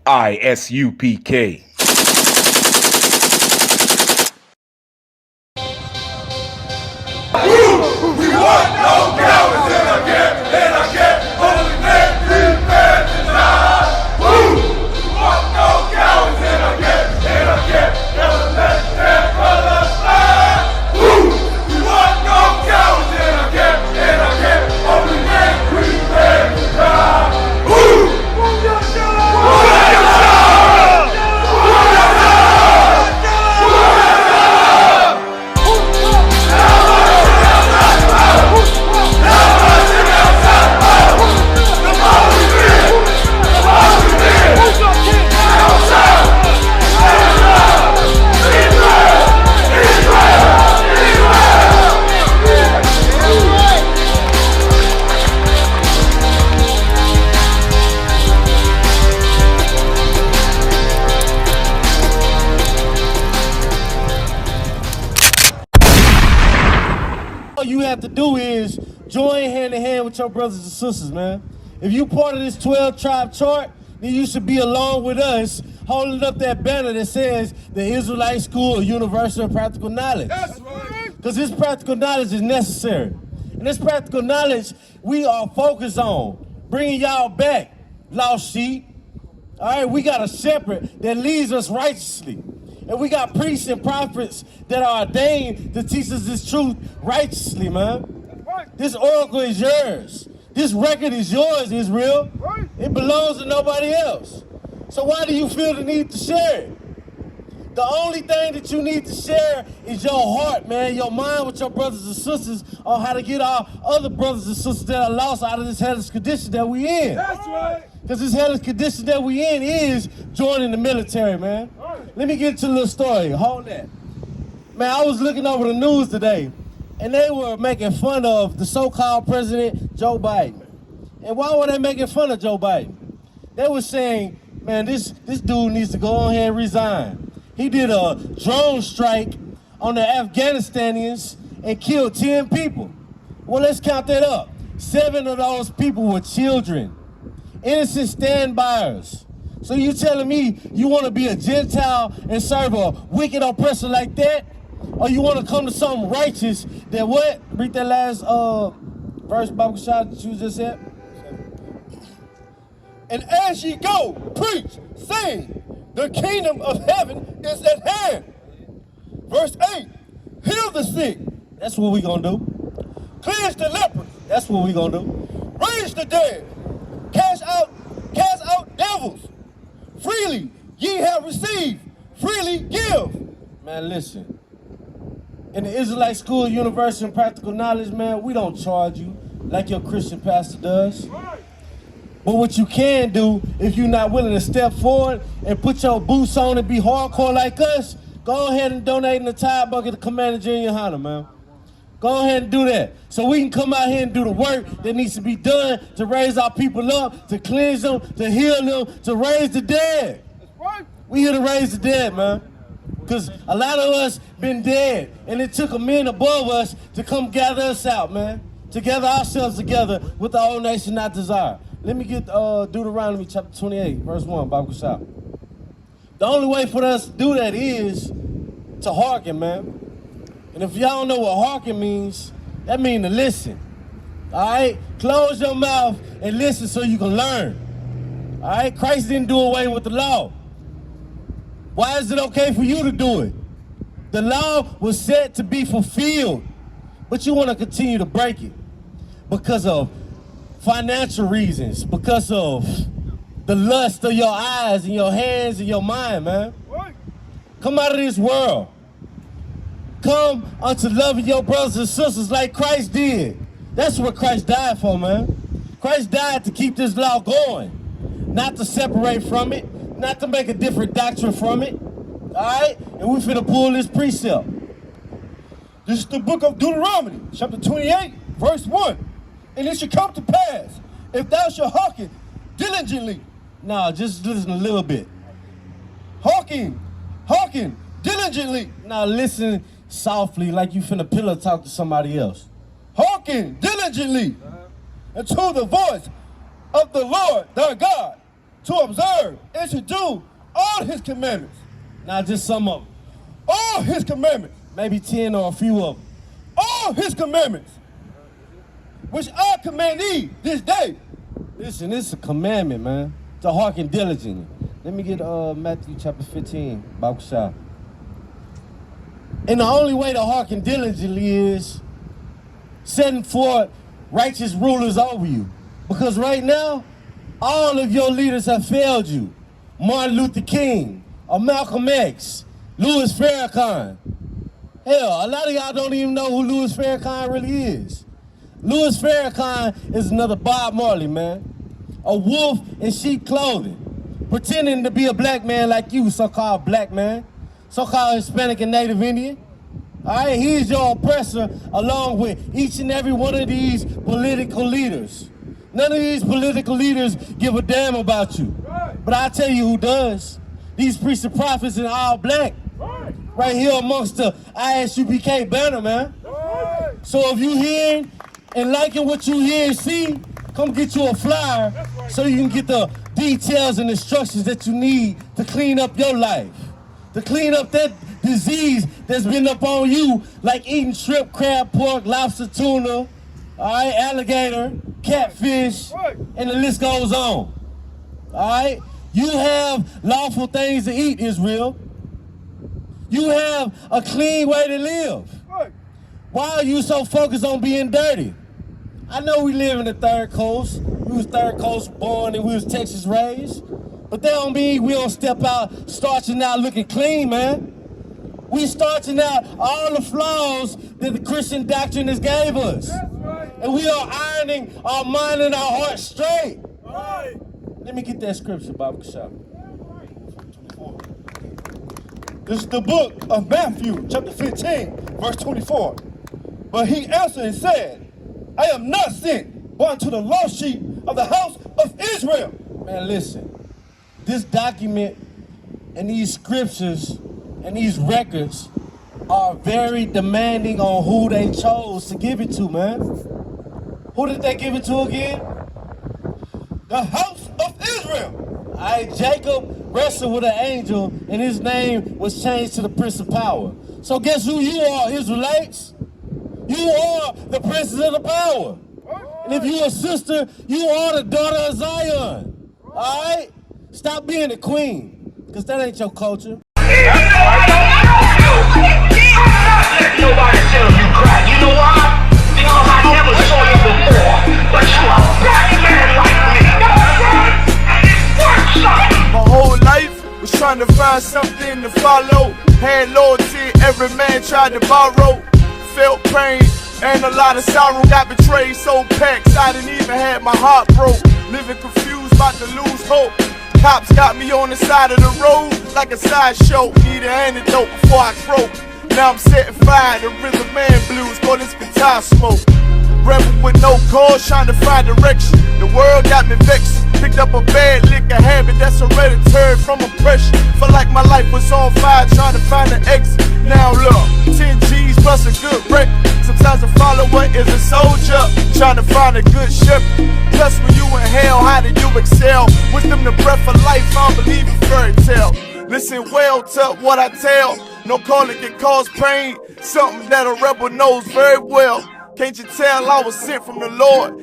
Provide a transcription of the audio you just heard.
I.S.U.P.K. We want no cowards in our camp, in our camp. Holy men, prepare to die. We want no cowards in our camp, in our camp. Never let their colors fly. We want no cowards in our camp, in our camp. Holy men, prepare to die. All you have to do is join hand in hand with your brothers and sisters, man. If you part of this 12-tribe chart, then you should be along with us holding up that banner that says the Israelite School of Universal and Practical Knowledge. That's right. Because this practical knowledge is necessary. And this practical knowledge we are focused on bringing y'all back, lost sheep. All right, we got a shepherd that leads us righteously. And we got priests and prophets that are ordained to teach us this truth righteously, man. This oracle is yours. This record is yours, Israel. It belongs to nobody else. So why do you feel the need to share it? The only thing that you need to share is your heart, man, your mind with your brothers and sisters on how to get our other brothers and sisters that are lost out of this hellish condition that we in. That's right. Because this hellish condition that we in is joining the military, man. Let me get into a little story. Hold that. Man, I was looking over the news today, and they were making fun of the so-called President Joe Biden. And why were they making fun of Joe Biden? They were saying, man, this dude needs to go on here and resign. He did a drone strike on the Afghanistanians and killed 10 people. Well, let's count that up. 7 of those people were children, innocent stand-byers. So you telling me you want to be a Gentile and serve a wicked oppressor like that? Or you want to come to something righteous that what? Read that last verse, Bible shot that you just said. And as ye go, preach, saying, the kingdom of heaven is at hand. Verse 8, heal the sick. That's what we gonna do. Cleanse the lepers. That's what we gonna do. Raise the dead. Cast out devils. Freely ye have received, freely give. Man, listen. In the Israelite School of Universal and Practical Knowledge, man, we don't charge you like your Christian pastor does. But what you can do, if you're not willing to step forward and put your boots on and be hardcore like us, go ahead and donate in the tithe bucket to Commander General YAHANNA, man. Go ahead and do that. So we can come out here and do the work that needs to be done to raise our people up, to cleanse them, to heal them, to raise the dead. We here to raise the dead, man. Because a lot of us been dead, and it took a men above us to come gather us out, man. To gather ourselves together with the whole nation not desire. Let me get Deuteronomy chapter 28, verse 1, Bible shop. The only way for us to do that is to hearken, man. And if y'all don't know what hearken means, that means to listen. All right? Close your mouth and listen so you can learn. All right? Christ didn't do away with the law. Why is it okay for you to do it? The law was set to be fulfilled, but you want to continue to break it because of financial reasons, because of the lust of your eyes and your hands and your mind, man. Come out of this world. Come unto loving your brothers and sisters like Christ did. That's what Christ died for, man. Christ died to keep this law going, not to separate from it, not to make a different doctrine from it. All right? And we finna pull this precept. This is the book of Deuteronomy, chapter 28, verse 1. And it shall come to pass, if thou shalt hearken diligently. Nah, just listen a little bit. Hearken diligently. Now listen softly like you finna pillow talk to somebody else. Hearken diligently unto the voice of the Lord thy God, to observe and to do all his commandments. Not just some of them. All his commandments. Maybe 10 or a few of them. All his commandments, which I command thee this day. Listen, this is a commandment, man. To hearken diligently. Let me get Matthew chapter 15, Bible shop. And the only way to hearken diligently is setting forth righteous rulers over you. Because right now, all of your leaders have failed you. Martin Luther King, or Malcolm X, Louis Farrakhan. Hell, a lot of y'all don't even know who Louis Farrakhan really is. Louis Farrakhan is another Bob Marley, man. A wolf in sheep clothing, pretending to be a black man like you, so-called black man, so-called Hispanic and Native Indian. All right, he's your oppressor along with each and every one of these political leaders. None of these political leaders give a damn about you. But I'll tell you who does. These priests and prophets in all black. Right here amongst the I.S.U.P.K banner, man. So if you hearing and liking what you hear and see, come get you a flyer so you can get the details and instructions that you need to clean up your life. To clean up that disease that's been up on you, like eating shrimp, crab, pork, lobster, tuna, all right, alligator, catfish, and the list goes on. All right? You have lawful things to eat, Israel. You have a clean way to live. Why are you so focused on being dirty? I know we live in the third coast. We was third coast born and we was Texas raised. But that don't mean we don't step out, starching out looking clean, man. We starching out all the flaws that the Christian doctrine has gave us. And we are ironing our mind and our heart straight. Let me get that scripture, Bible shop. This is the book of Matthew, chapter 15, verse 24. But he answered and said, I am not sent but unto the lost sheep of the house of Israel. Man, listen. This document and these scriptures and these records are very demanding on who they chose to give it to, man. Who did they give it to again? The house of Israel. All right, Jacob wrestled with an angel, and his name was changed to the Prince of Power. So guess who you are, Israelites? You are the princes of the power. And if you're a sister, you are the daughter of Zion. All right? Stop being a queen, because that ain't your culture. Nobody tell you cry. You know why? Because I never saw you before. But you are a black man like me. And it works something. My whole life was trying to find something to follow. Had loyalty, every man tried to borrow. Felt pain and a lot of sorrow. Got betrayed, so packed, I didn't even have my heart broke. Living confused, about to lose hope. Cops got me on the side of the road like a sideshow. Need an antidote before I croak. Now I'm setting fire to rhythm man blues, call this guitar smoke. Rebel with no cause, trying to find direction. The world got me vexed. Picked up a bad liquor habit that's hereditary from oppression. Felt like my life was on fire, trying to find an exit. Now look, 10 G's plus a good wreck. Sometimes a follower is a soldier, trying to find a good shepherd. Plus when you in hell, how do you excel? Wisdom the breath of life, I don't believe in fairy tale. Listen well to what I tell. No calling can cause pain. Something that a rebel knows very well. Can't you tell I was sent from the Lord?